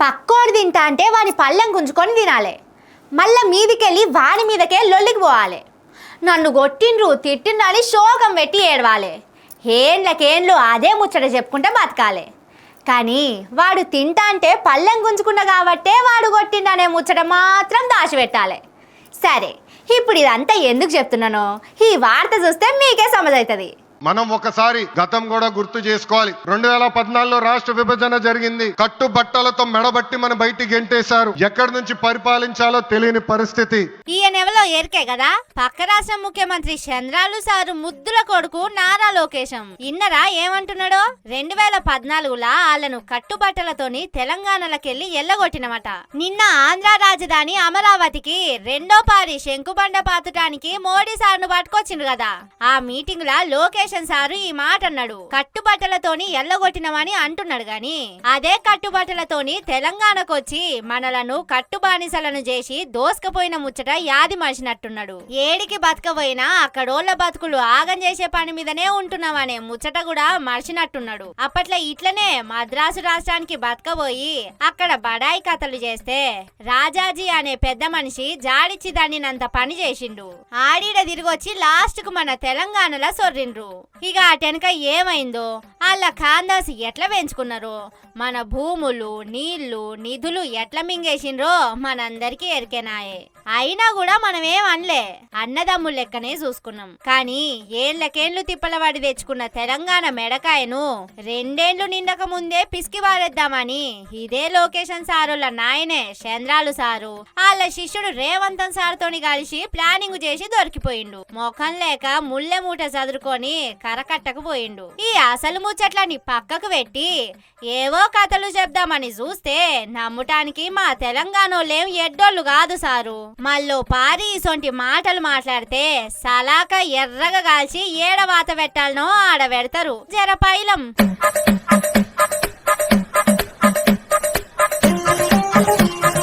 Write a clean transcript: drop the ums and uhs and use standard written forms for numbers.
పక్కోడు తింటా అంటే వాని పళ్ళెం గుంజుకొని తినాలి, మళ్ళీ మీదికెళ్ళి వాని మీదకే లొల్లికి పోవాలి. నన్ను కొట్టిండ్రు తిట్టిండ్రు అని శోకం పెట్టి ఏడవాలి. ఏండ్లకేండ్లు అదే ముచ్చట చెప్పుకుంటే బతకాలి. కానీ వాడు తింటా అంటే పళ్ళెం గుంజుకున్నా కాబట్టే వాడు కొట్టిండనే ముచ్చట మాత్రం దాచిపెట్టాలి. సరే, ఇప్పుడు ఇదంతా ఎందుకు చెప్తున్నానో ఈ వార్త చూస్తే మీకే సమజవుతుంది. మనం ఒకసారి గతం కూడా గుర్తు చేసుకోవాలి. 2014లో రాష్ట్ర విభజన జరిగింది. కట్టుబట్టలతో మెడబట్టి మన బయటికి గెంటేశారు. ఎక్కడి నుంచి పరిపాలించాలో తెలియని పరిస్థితి. ఈయనెవలో ఎరికే కదా, పక్క రాష్ట్ర ముఖ్యమంత్రి చంద్రాలు సారు ముద్దుల కొడుకు నారా లోకేశం. ఇన్నరా ఏమంటున్నాడో? 2014లా వాళ్ళను కట్టుబట్టలతోని తెలంగాణలకెళ్లి ఎల్లగొట్టినమాట. నిన్న ఆంధ్ర రాజధాని అమరావతికి రెండో పారి శంకుబండ పాతటానికి మోడీ సార్ను పట్టుకొచ్చిండు కదా. ఆ మీటింగ్ లా లోకేశం సారు ఈ మాట అన్నాడు. కట్టుబట్టలతోని ఎల్లగొట్టినమని అంటున్నాడు గాని అదే కట్టుబట్టలతోని తెలంగాణకు వచ్చి మనలను కట్టుబానిసలను చేసి దోసుకపోయిన ముచ్చట యాది మర్చినట్టున్నాడు. ఏడికి బతకపోయినా అక్కడోళ్ల బతుకులు ఆగం చేసే పని మీదనే ఉంటున్నామనే ముచ్చట కూడా మర్చినట్టున్నాడు. అప్పట్లో ఇట్లనే మద్రాసు రాష్ట్రానికి బతకబోయి అక్కడ బడాయి కథలు చేస్తే రాజాజీ అనే పెద్ద మనిషి జాడిచ్చి దాన్నినంత పని చేసిండు. ఆడిడ తిరిగొచ్చి లాస్ట్ కు మన తెలంగాణలో సొర్రిండ్రు. ఇక అటెనక ఏమైందో, వాళ్ళ ఖాందాసి ఎట్లా పెంచుకున్నారో, మన భూములు నీళ్లు నిధులు ఎట్లా మింగేసిండ్రో మనందరికీ ఎరికేనాయే. అయినా కూడా మనం ఏం అనలే, అన్నదమ్ముల లెక్కనే చూసుకున్నాం. కానీ ఏళ్లకేండ్లు తిప్పలవాడి తెచ్చుకున్న తెలంగాణ మెడకాయను 2 ఏళ్లు నిండక ముందే పిసికి వారేద్దామని ఇదే లొకేషన్ సారుల నాయనే చంద్రాలు సారు వాళ్ళ శిష్యుడు రేవంతన్ సార్తోని కలిసి ప్లానింగ్ చేసి దొరికిపోయిండు. మొఖం లేక ముళ్ళె మూట చదురుకొని కరకట్టకు పోయిండు. ఈ అసలు ముచ్చట్లని పక్కకు పెట్టి ఏవో కథలు చెప్దామని చూస్తే నమ్ముటానికి మా తెలంగాణోళ్ళేం ఎడ్డోళ్ళు కాదు సారు. మళ్ళీ పారి ఇసొంటి మాటలు మాట్లాడితే సలాక ఎర్రగా కాల్చి ఏడ వాత పెట్టాలనో ఆడ పెడతారు. జర పైలం.